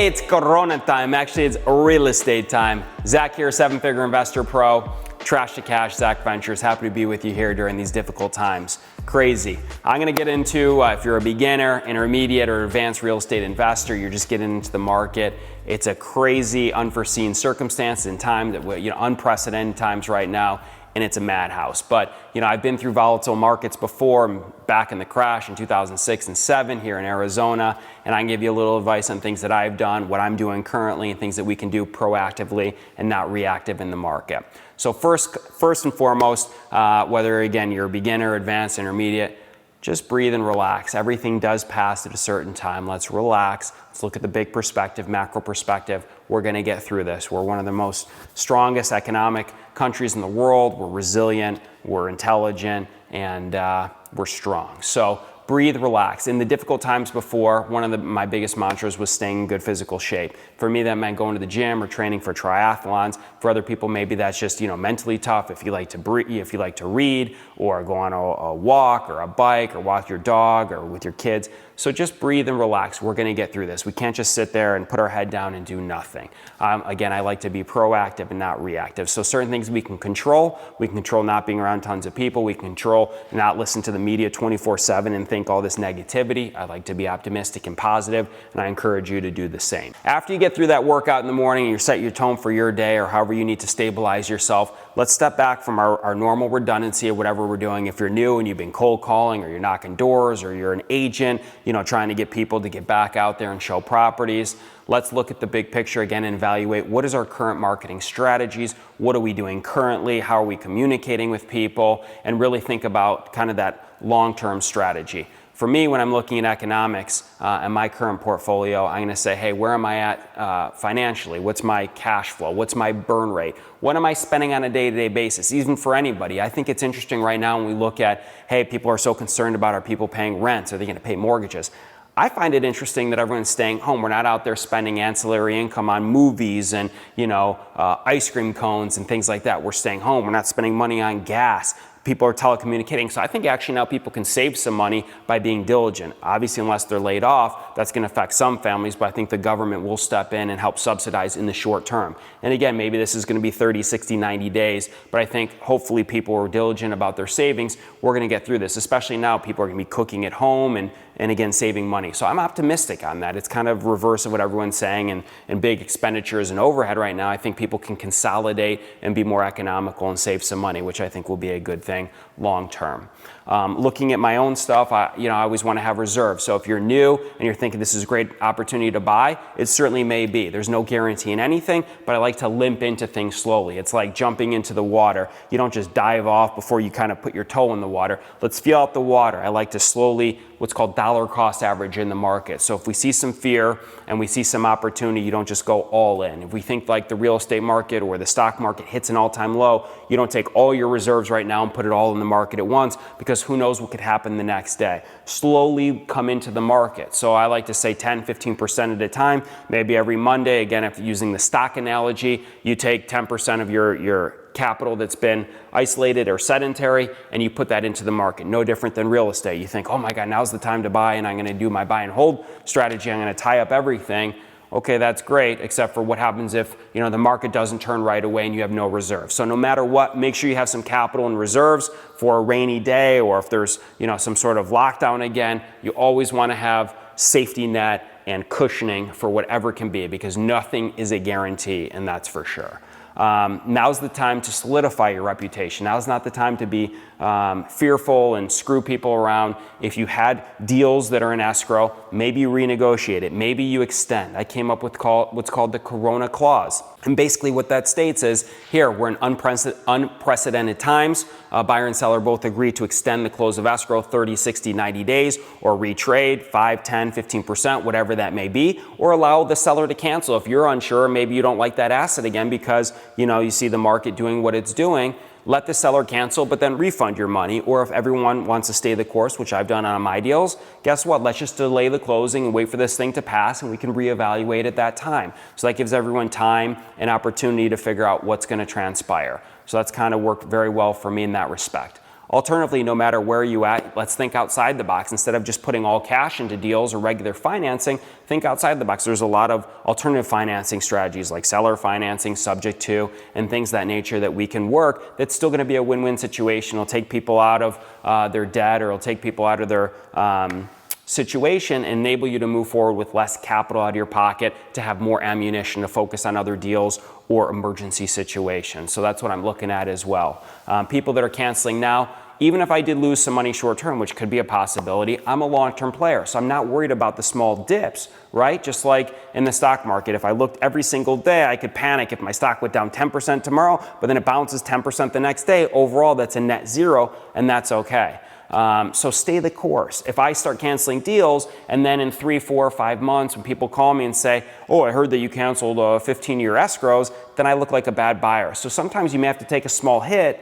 Hey, it's Corona time. Actually, it's real estate time. Zach here, seven-figure investor pro, trash to cash, Zack Ventures. Happy to be with you here during these difficult times. Crazy. I'm gonna get into, if you're a beginner, intermediate, or advanced real estate investor, you're just getting into the market. It's a crazy, unforeseen circumstance in time that, unprecedented times right now, and it's a madhouse. But, I've been through volatile markets before. I'm back in the crash in 2006 and 7 here in Arizona, and I can give you a little advice on things that I've done, what I'm doing currently, and things that we can do proactively and not reactive in the market. So first and foremost, whether, again, you're a beginner, advanced, intermediate, just breathe and relax. Everything does pass at a certain time. Let's relax. Let's look at the big perspective, macro perspective. We're going to get through this. We're one of the most strongest economic countries in the world. We're resilient, we're intelligent, and we're strong. So breathe, relax. In the difficult times before, one of my biggest mantras was staying in good physical shape. For me, that meant going to the gym or training for triathlons. For other people, maybe that's just, mentally tough. If you like to if you like to read, or go on a walk or a bike, or walk your dog, or with your kids. So just breathe and relax. We're going to get through this. We can't just sit there and put our head down and do nothing. Again, I like to be proactive and not reactive. So certain things we can control. We can control not being around tons of people. We can control not listen to the media 24/7 and think all this negativity. I like to be optimistic and positive, and I encourage you to do the same. After you get through that workout in the morning and you set your tone for your day, or however you need to stabilize yourself, let's step back from our normal redundancy of whatever we're doing. If you're new and you've been cold calling, or you're knocking doors, or you're an agent, trying to get people to get back out there and show properties, let's look at the big picture again and evaluate what is our current marketing strategies, what are we doing currently, how are we communicating with people, and really think about kind of that long-term strategy. For me, when I'm looking at economics and my current portfolio, I'm going to say, hey, where am I at financially? What's my cash flow? What's my burn rate? What am I spending on a day-to-day basis? Even for anybody, I think it's interesting right now when we look at, hey, people are so concerned about, are people paying rents? Are they going to pay mortgages? I find it interesting that everyone's staying home. We're not out there spending ancillary income on movies and, ice cream cones and things like that. We're staying home. We're not spending money on gas. People are telecommunicating. So I think actually now people can save some money by being diligent. Obviously, unless they're laid off, that's going to affect some families, but I think the government will step in and help subsidize in the short term. And again, maybe this is going to be 30, 60, 90 days, but I think hopefully people are diligent about their savings. We're going to get through this, especially now people are going to be cooking at home and again, saving money. So I'm optimistic on that. It's kind of reverse of what everyone's saying, and big expenditures and overhead right now. I think people can consolidate and be more economical and save some money, which I think will be a good thing long term. Looking at my own stuff, I always want to have reserves. So if you're new and you're thinking this is a great opportunity to buy, it certainly may be. There's no guarantee in anything, but I like to limp into things slowly. It's like jumping into the water. You don't just dive off before you kind of put your toe in the water. Let's feel out the water. I like to slowly, what's called dollar cost average in the market. So if we see some fear and we see some opportunity, you don't just go all in. If we think like the real estate market or the stock market hits an all-time low, you don't take all your reserves right now and put it all in the market at once, because who knows what could happen the next day. Slowly come into the market. So I like to say 10, 15% at a time, maybe every Monday. Again, if using the stock analogy, you take 10% of your capital that's been isolated or sedentary, and you put that into the market. No different than real estate. You think, oh my God, now's the time to buy, and I'm going to do my buy and hold strategy. I'm going to tie up everything. Okay, that's great, except for what happens if the market doesn't turn right away and you have no reserves. So no matter what, make sure you have some capital and reserves for a rainy day, or if there's some sort of lockdown again. You always want to have safety net and cushioning for whatever can be, because nothing is a guarantee, and that's for sure. Now's the time to solidify your reputation. Now's not the time to be fearful and screw people around. If you had deals that are in escrow, maybe you renegotiate it. Maybe you extend. I came up with what's called the Corona Clause. And basically what that states is, here, we're in unprecedented times. Buyer and seller both agree to extend the close of escrow 30, 60, 90 days, or retrade 5, 10, 15%, whatever that may be, or allow the seller to cancel. If you're unsure, maybe you don't like that asset again because you see the market doing what it's doing, let the seller cancel, but then refund your money. Or if everyone wants to stay the course, which I've done on my deals, guess what? Let's just delay the closing and wait for this thing to pass, and we can reevaluate at that time. So that gives everyone time and opportunity to figure out what's going to transpire. So that's kind of worked very well for me in that respect. Alternatively, no matter where you at, let's think outside the box. Instead of just putting all cash into deals or regular financing, think outside the box. There's a lot of alternative financing strategies like seller financing, subject to, and things of that nature that we can work that's still going to be a win-win situation. It'll take people out of their debt, or it'll take people out of their situation, and enable you to move forward with less capital out of your pocket to have more ammunition to focus on other deals or emergency situations. So that's what I'm looking at as well. People that are canceling now, even if I did lose some money short term, which could be a possibility, I'm a long-term player, so I'm not worried about the small dips, right? Just like in the stock market, if I looked every single day, I could panic if my stock went down 10% tomorrow, but then it bounces 10% the next day. Overall, that's a net zero, and that's okay. So stay the course. If I start canceling deals, and then in 3, 4, 5 months, when people call me and say, oh, I heard that you canceled 15-year escrows, then I look like a bad buyer. So sometimes you may have to take a small hit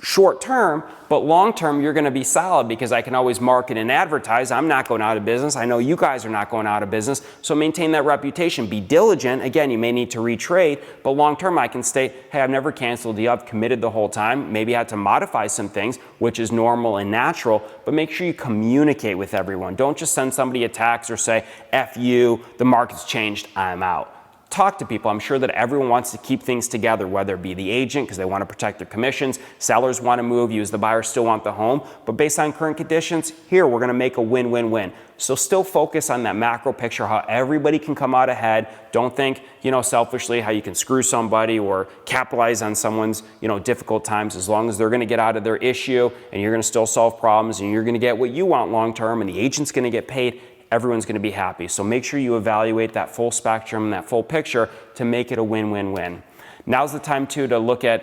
short term, but long term you're going to be solid, because I can always market and advertise. I'm not going out of business. I know you guys are not going out of business. So maintain that reputation. Be diligent. Again, you may need to retrade, but long term I can state, hey, I've never canceled a deal. I've committed the whole time. Maybe I had to modify some things, which is normal and natural, but make sure you communicate with everyone. Don't just send somebody a text or say, F you, the market's changed, I'm out. Talk to people. I'm sure that everyone wants to keep things together, whether it be the agent because they want to protect their commissions, sellers want to move, you as the buyer still want the home, but based on current conditions, here we're going to make a win-win-win. So still focus on that macro picture, how everybody can come out ahead. Don't think, selfishly how you can screw somebody or capitalize on someone's, difficult times. As long as they're going to get out of their issue and you're going to still solve problems and you're going to get what you want long term and the agent's going to get paid, everyone's going to be happy. So make sure you evaluate that full spectrum, that full picture to make it a win-win-win. Now's the time too to look at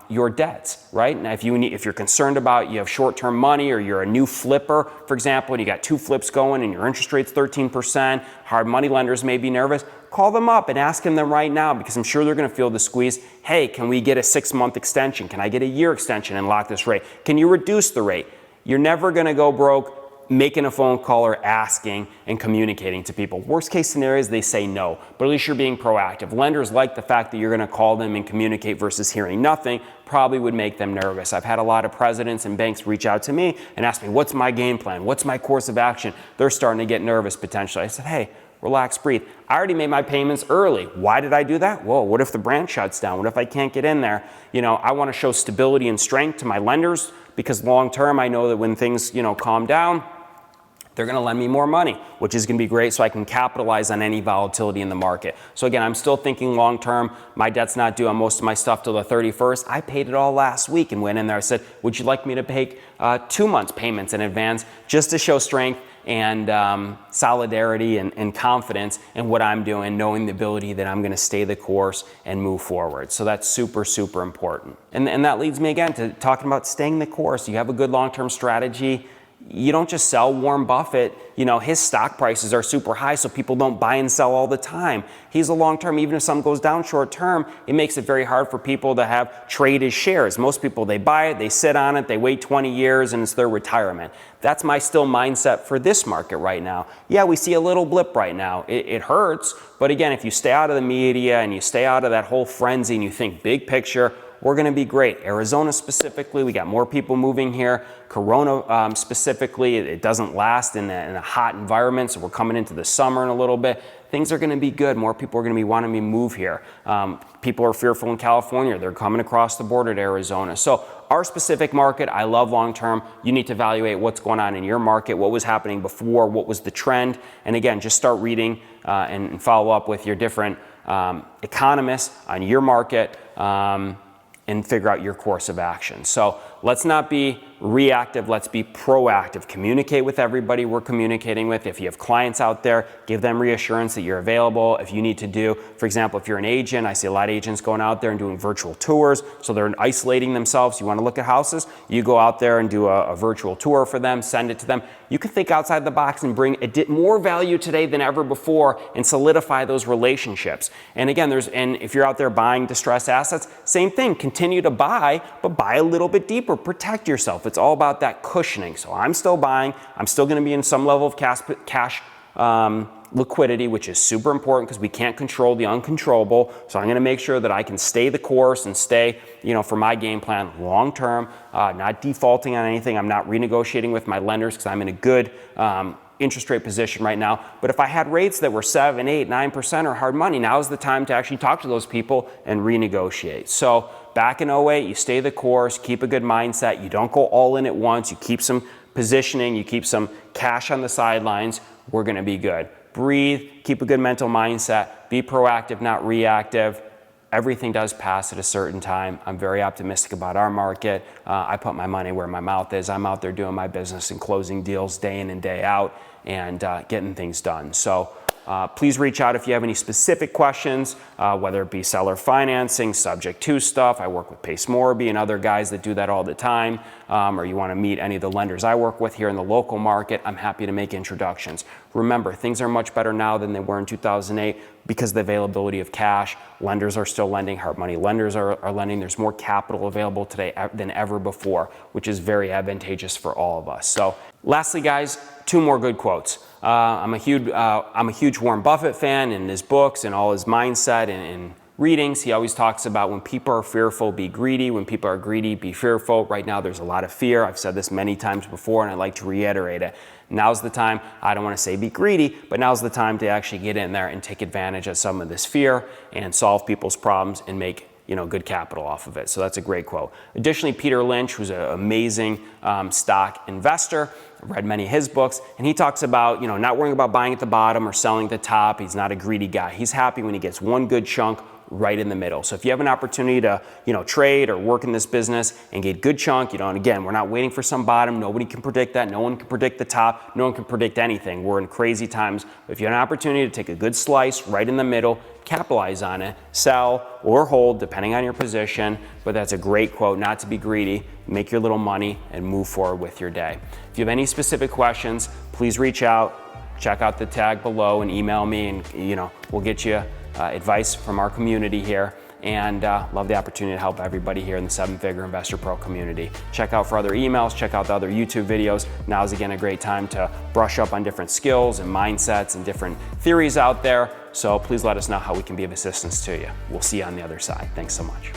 your debts, right? Now, if you're concerned about you have short-term money, or you're a new flipper, for example, and you got 2 flips going and your interest rate's 13%, hard money lenders may be nervous, call them up and ask them right now, because I'm sure they're going to feel the squeeze. Hey, can we get a 6-month extension? Can I get a year extension and lock this rate? Can you reduce the rate? You're never going to go broke making a phone call or asking and communicating to people. Worst case scenario is they say no, but at least you're being proactive. Lenders like the fact that you're going to call them and communicate versus hearing nothing. Probably would make them nervous. I've had a lot of presidents and banks reach out to me and ask me, what's my game plan? What's my course of action? They're starting to get nervous potentially. I said, hey, relax, breathe. I already made my payments early. Why did I do that? Well, what if the branch shuts down? What if I can't get in there? I want to show stability and strength to my lenders, because long term I know that when things, calm down, they're going to lend me more money, which is going to be great, so I can capitalize on any volatility in the market. So again, I'm still thinking long term. My debt's not due on most of my stuff till the 31st. I paid it all last week and went in there. I said, would you like me to pay 2 months payments in advance, just to show strength and solidarity and confidence in what I'm doing, knowing the ability that I'm going to stay the course and move forward. So that's super, super important. And that leads me again to talking about staying the course. You have a good long-term strategy. You don't just sell. Warren Buffett, his stock prices are super high, so people don't buy and sell all the time. He's a long-term. Even if something goes down short-term, it makes it very hard for people to have trade as shares. Most people, they buy it, they sit on it, they wait 20 years, and it's their retirement. That's my still mindset for this market right now. Yeah, we see a little blip right now. It hurts, but again, if you stay out of the media and you stay out of that whole frenzy and you think big picture, we're going to be great. Arizona specifically, we got more people moving here. Corona specifically, it doesn't last in a hot environment, so we're coming into the summer in a little bit. Things are going to be good. More people are going to be wanting to move here. People are fearful in California. They're coming across the border to Arizona. So our specific market, I love long term. You need to evaluate what's going on in your market, what was happening before, what was the trend. And again, just start reading and follow up with your different economists on your market. And figure out your course of action. So let's not be reactive, let's be proactive. Communicate with everybody we're communicating with. If you have clients out there, give them reassurance that you're available. If you need to do, for example, if you're an agent, I see a lot of agents going out there and doing virtual tours, so they're isolating themselves. You want to look at houses, you go out there and do a virtual tour for them, send it to them. You can think outside the box and bring more value today than ever before and solidify those relationships. And again, and if you're out there buying distressed assets, same thing, continue to buy, but buy a little bit deeper, protect yourself. It's all about that cushioning. So I'm still buying, I'm still going to be in some level of cash liquidity, which is super important because we can't control the uncontrollable. So I'm going to make sure that I can stay the course and stay, for my game plan long term, not defaulting on anything. I'm not renegotiating with my lenders because I'm in a good interest rate position right now. But if I had rates that were 7, 8, 9% or hard money, now is the time to actually talk to those people and renegotiate. So back in 08, you stay the course, keep a good mindset. You don't go all in at once. You keep some positioning, you keep some cash on the sidelines. We're going to be good. Breathe, keep a good mental mindset, be proactive, not reactive. Everything does pass at a certain time. I'm very optimistic about our market. I put my money where my mouth is. I'm out there doing my business and closing deals day in and day out and getting things done. So please reach out if you have any specific questions, whether it be seller financing, subject to stuff. I work with Pace Morby and other guys that do that all the time. Or you want to meet any of the lenders I work with here in the local market, I'm happy to make introductions. Remember, things are much better now than they were in 2008 because of the availability of cash. Lenders are still lending, hard money lenders are lending. There's more capital available today than ever before, which is very advantageous for all of us. So lastly, guys, 2 more good quotes. I'm a huge Warren Buffett fan, and his books and all his mindset and readings. He always talks about when people are fearful, be greedy. When people are greedy, be fearful. Right now, there's a lot of fear. I've said this many times before, and I'd like to reiterate it. Now's the time, I don't want to say be greedy, but now's the time to actually get in there and take advantage of some of this fear and solve people's problems and make good capital off of it. So that's a great quote. Additionally, Peter Lynch, who's an amazing stock investor, I've read many of his books, and he talks about not worrying about buying at the bottom or selling at the top. He's not a greedy guy. He's happy when he gets one good chunk right in the middle. So if you have an opportunity to trade or work in this business and get good chunk, and again, we're not waiting for some bottom. Nobody can predict that. No one can predict the top. No one can predict anything. We're in crazy times. But if you have an opportunity to take a good slice right in the middle, capitalize on it, sell or hold depending on your position. But that's a great quote, not to be greedy. Make your little money and move forward with your day. If you have any specific questions, please reach out. Check out the tag below and email me, and we'll get you advice from our community here, and love the opportunity to help everybody here in the 7-Figure Investor Pro community. Check out for other emails, check out the other YouTube videos. Now's again a great time to brush up on different skills and mindsets and different theories out there. So please let us know how we can be of assistance to you. We'll see you on the other side. Thanks so much.